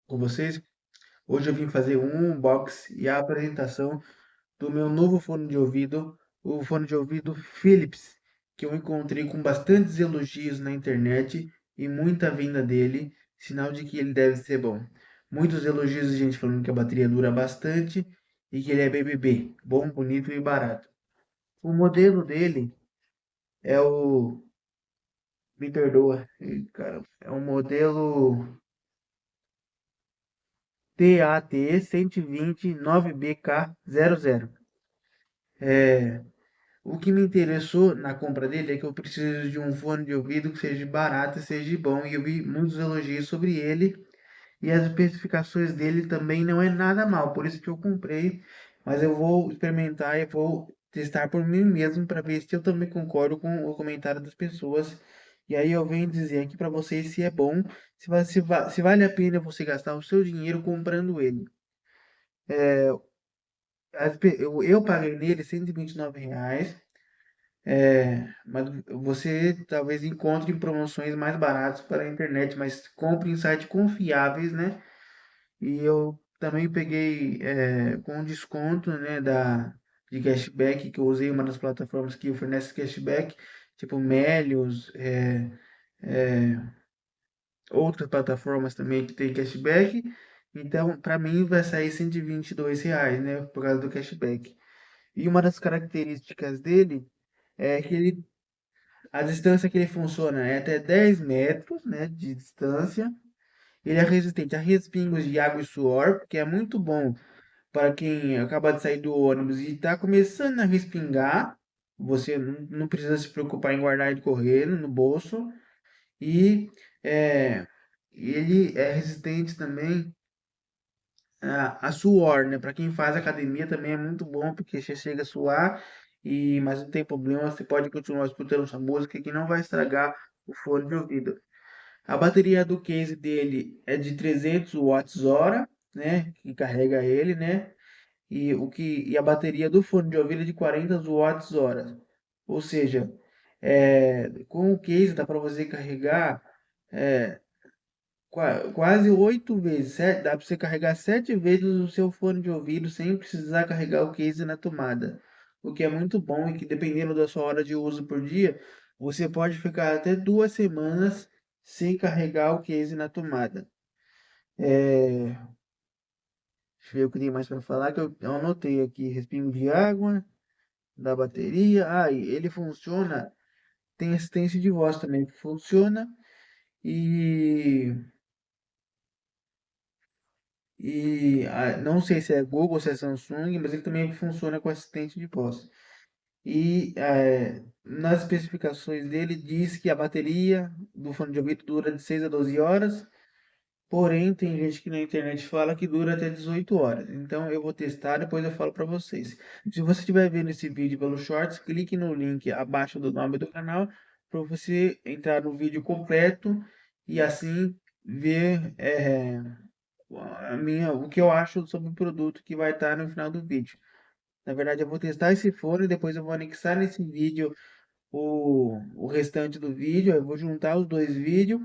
com vocês. Hoje eu vim fazer um unboxing e a apresentação do meu novo fone de ouvido, o fone de ouvido Philips, que eu encontrei com bastantes elogios na internet e muita venda dele, sinal de que ele deve ser bom. Muitos elogios de gente falando que a bateria dura bastante e que ele é BBB, bom, bonito e barato. O modelo dele é o, me perdoa, cara, é um modelo TAT 120 9BK00. É, o que me interessou na compra dele é que eu preciso de um fone de ouvido que seja barato e seja bom, e eu vi muitos elogios sobre ele, e as especificações dele também não é nada mal, por isso que eu comprei, mas eu vou experimentar e vou testar por mim mesmo para ver se eu também concordo com o comentário das pessoas. E aí eu venho dizer aqui para vocês se é bom, se vale a pena você gastar o seu dinheiro comprando ele. Eu paguei nele R$ 129. Mas você talvez encontre promoções mais baratas pela internet, mas compre em sites confiáveis, né? E eu também peguei com desconto, né, de cashback, que eu usei uma das plataformas que oferece cashback, tipo Melios, é, outras plataformas também que tem cashback. Então, para mim vai sair R$ 122, né, por causa do cashback. E uma das características dele é que a distância que ele funciona é até 10 metros, né, de distância. Ele é resistente a respingos de água e suor, porque é muito bom para quem acaba de sair do ônibus e está começando a respingar. Você não precisa se preocupar em guardar ele correndo no bolso. E é, ele é resistente também a suor, né? Para quem faz academia também é muito bom, porque você chega a suar, mas não tem problema, você pode continuar escutando sua música que não vai estragar o fone de ouvido. A bateria do case dele é de 300 watts-hora, né? Que carrega ele, né? E a bateria do fone de ouvido é de 40 watts-hora. Ou seja, com o case dá para você carregar é, quase 8 vezes, dá para você carregar 7 vezes o seu fone de ouvido sem precisar carregar o case na tomada. O que é muito bom e que dependendo da sua hora de uso por dia, você pode ficar até 2 semanas sem carregar o case na tomada. É, deixa eu ver o que tem mais para falar, que eu anotei aqui, respingo de água, da bateria. E ele funciona, tem assistência de voz também que funciona, e não sei se é Google ou se é Samsung, mas ele também funciona com assistente de voz. Nas especificações dele diz que a bateria do fone de ouvido dura de 6 a 12 horas, porém tem gente que na internet fala que dura até 18 horas. Então eu vou testar, depois eu falo para vocês. Se você estiver vendo esse vídeo pelo Shorts, clique no link abaixo do nome do canal para você entrar no vídeo completo e assim ver o que eu acho sobre o produto que vai estar no final do vídeo. Na verdade, eu vou testar esse fone, depois eu vou anexar nesse vídeo o restante do vídeo, eu vou juntar os dois vídeos,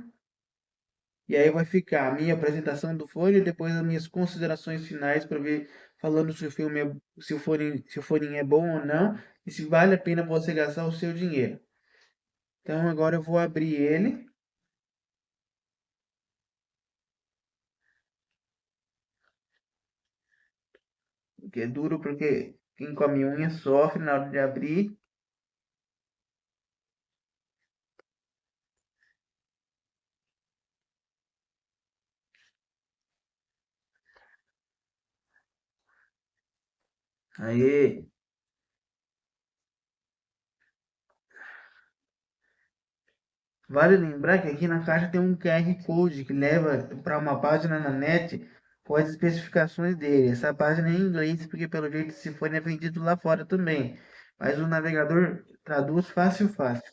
e aí vai ficar a minha apresentação do fone e depois as minhas considerações finais para ver, falando se o filme se o fone é bom ou não, e se vale a pena você gastar o seu dinheiro. Então agora eu vou abrir ele, que é duro porque quem come unha sofre na hora de abrir. Aí, vale lembrar que aqui na caixa tem um QR Code que leva para uma página na net com as especificações dele. Essa página é em inglês, porque pelo jeito esse fone é vendido lá fora também. Mas o navegador traduz fácil, fácil.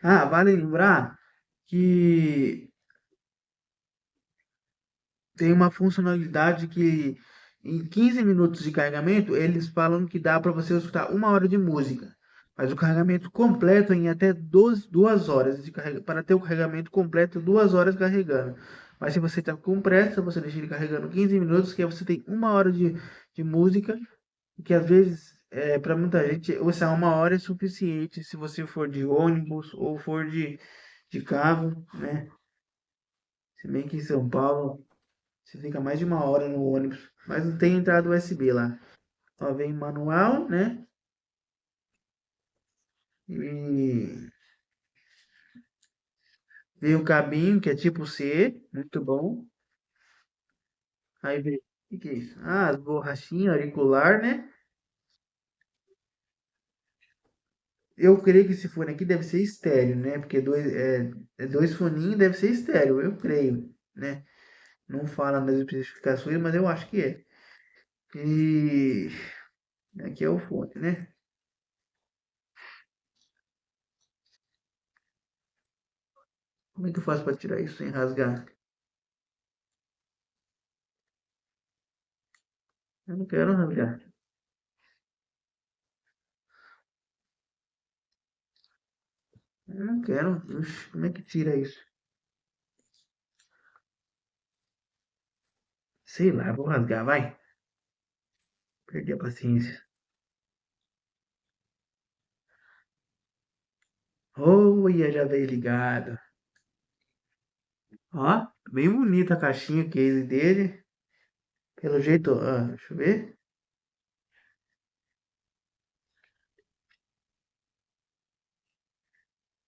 Vale lembrar que tem uma funcionalidade que em 15 minutos de carregamento eles falam que dá para você escutar 1 hora de música. Mas o carregamento completo em até 2 horas de para ter o carregamento completo, 2 horas carregando. Mas se você está com pressa, você deixa ele carregando 15 minutos, que aí você tem 1 hora de música, que às vezes, para muita gente, essa 1 hora é suficiente se você for de ônibus ou for de carro, né? Se bem que em São Paulo você fica mais de 1 hora no ônibus, mas não tem entrada USB lá. Só vem manual, né? E vem o cabinho, que é tipo C, muito bom. Aí vem, o que que é isso? Ah, as borrachinhas auricular, né? Eu creio que esse fone aqui deve ser estéreo, né? Porque dois foninhos deve ser estéreo, eu creio, né? Não fala nas especificações, mas eu acho que é. E aqui é o fone, né? Como é que eu faço para tirar isso sem rasgar? Eu não quero rasgar. Eu não quero. Ixi, como é que tira isso? Sei lá, vou rasgar, vai. Perdi a paciência. Olha, já veio ligado. Ó, bem bonita a caixinha, o case dele. Pelo jeito, deixa eu ver.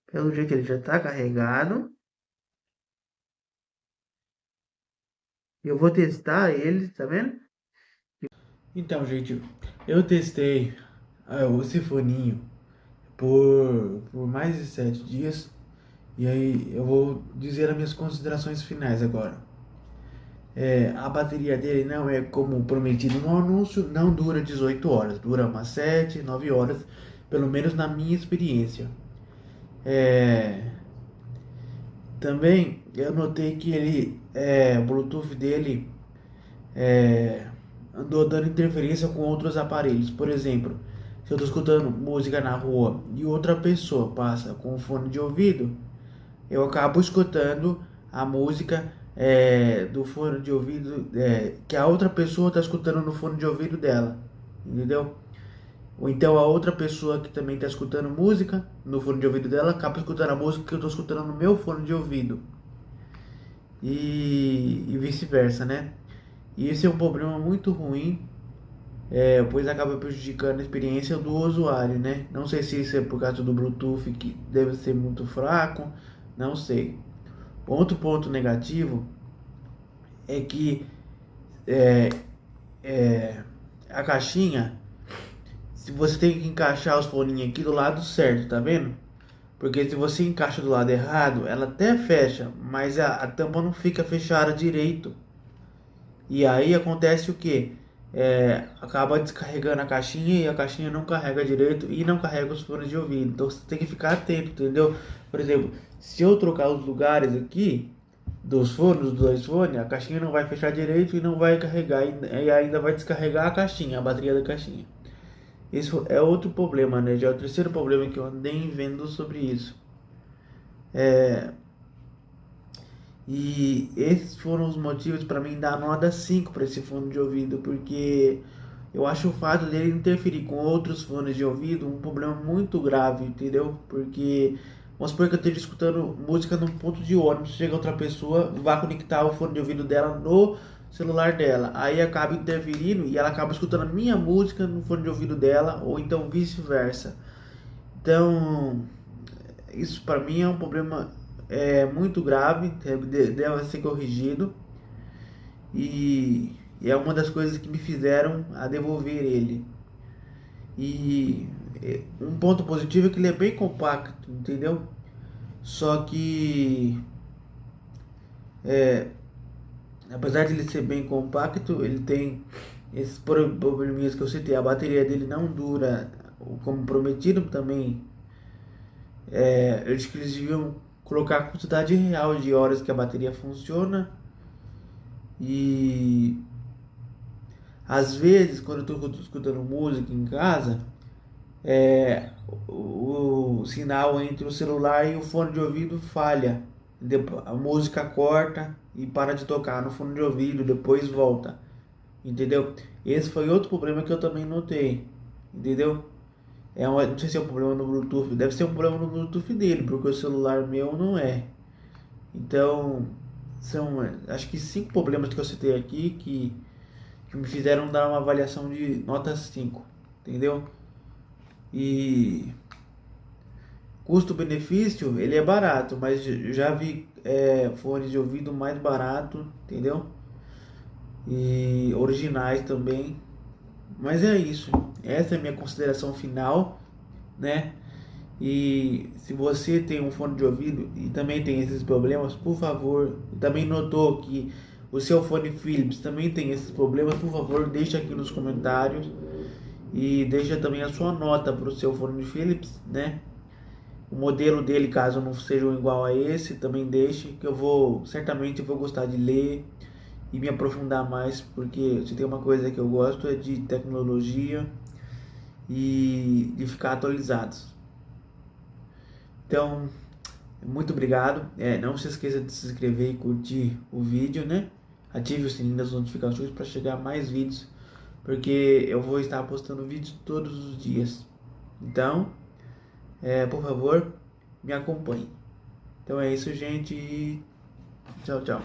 Pelo jeito ele já tá carregado. Eu vou testar ele, tá vendo? Então, gente, eu testei o sifoninho por mais de 7 dias. E aí eu vou dizer as minhas considerações finais agora. A bateria dele não é como prometido no anúncio, não dura 18 horas, dura umas 7, 9 horas, pelo menos na minha experiência. É, também eu notei que o Bluetooth dele é, andou dando interferência com outros aparelhos. Por exemplo, se eu estou escutando música na rua e outra pessoa passa com o fone de ouvido, eu acabo escutando a música do fone de ouvido que a outra pessoa está escutando no fone de ouvido dela, entendeu? Ou então a outra pessoa que também está escutando música no fone de ouvido dela acaba escutando a música que eu estou escutando no meu fone de ouvido e vice-versa, né? E esse é um problema muito ruim, pois acaba prejudicando a experiência do usuário, né? Não sei se isso é por causa do Bluetooth que deve ser muito fraco, não sei. Outro ponto negativo é que é, é, a caixinha, se você tem que encaixar os foninhos aqui do lado certo, tá vendo? Porque se você encaixa do lado errado, ela até fecha, mas a tampa não fica fechada direito. E aí acontece o que? Acaba descarregando a caixinha e a caixinha não carrega direito e não carrega os fones de ouvido. Então você tem que ficar atento, entendeu? Por exemplo, se eu trocar os lugares aqui dos fones, dos dois fones, a caixinha não vai fechar direito e não vai carregar e ainda vai descarregar a caixinha, a bateria da caixinha. Isso é outro problema, né? Já é o terceiro problema que eu andei vendo sobre isso. E esses foram os motivos para mim dar nota 5 para esse fone de ouvido, porque eu acho o fato dele interferir com outros fones de ouvido um problema muito grave, entendeu? Porque vamos supor que eu esteja escutando música num ponto de ônibus, chega outra pessoa, vai conectar o fone de ouvido dela no celular dela, aí acaba interferindo e ela acaba escutando a minha música no fone de ouvido dela, ou então vice-versa. Então, isso para mim é um problema muito grave, deve ser corrigido e é uma das coisas que me fizeram a devolver ele. E um ponto positivo é que ele é bem compacto, entendeu? Só que é, apesar de ele ser bem compacto, ele tem esses probleminhas que eu citei. A bateria dele não dura como prometido também. Eu acho que eles deviam colocar a quantidade real de horas que a bateria funciona. E às vezes, quando eu estou escutando música em casa, o sinal entre o celular e o fone de ouvido falha. A música corta e para de tocar no fone de ouvido, depois volta. Entendeu? Esse foi outro problema que eu também notei. Entendeu? Não sei se é um problema no Bluetooth, deve ser um problema no Bluetooth dele, porque o celular meu não é. Então, são acho que 5 problemas que eu citei aqui que me fizeram dar uma avaliação de nota 5, entendeu? E custo-benefício, ele é barato, mas já vi fones de ouvido mais barato, entendeu? E originais também. Mas é isso. Essa é a minha consideração final, né? E se você tem um fone de ouvido e também tem esses problemas, por favor, também notou que o seu fone Philips também tem esses problemas, por favor, deixa aqui nos comentários e deixa também a sua nota para o seu fone Philips, né? O modelo dele, caso não sejam igual a esse, também deixe, que certamente eu vou gostar de ler e me aprofundar mais, porque se tem uma coisa que eu gosto é de tecnologia e de ficar atualizados. Então, muito obrigado. Não se esqueça de se inscrever e curtir o vídeo, né? Ative o sininho das notificações para chegar a mais vídeos, porque eu vou estar postando vídeos todos os dias. Então, por favor, me acompanhe. Então é isso, gente. Tchau, tchau.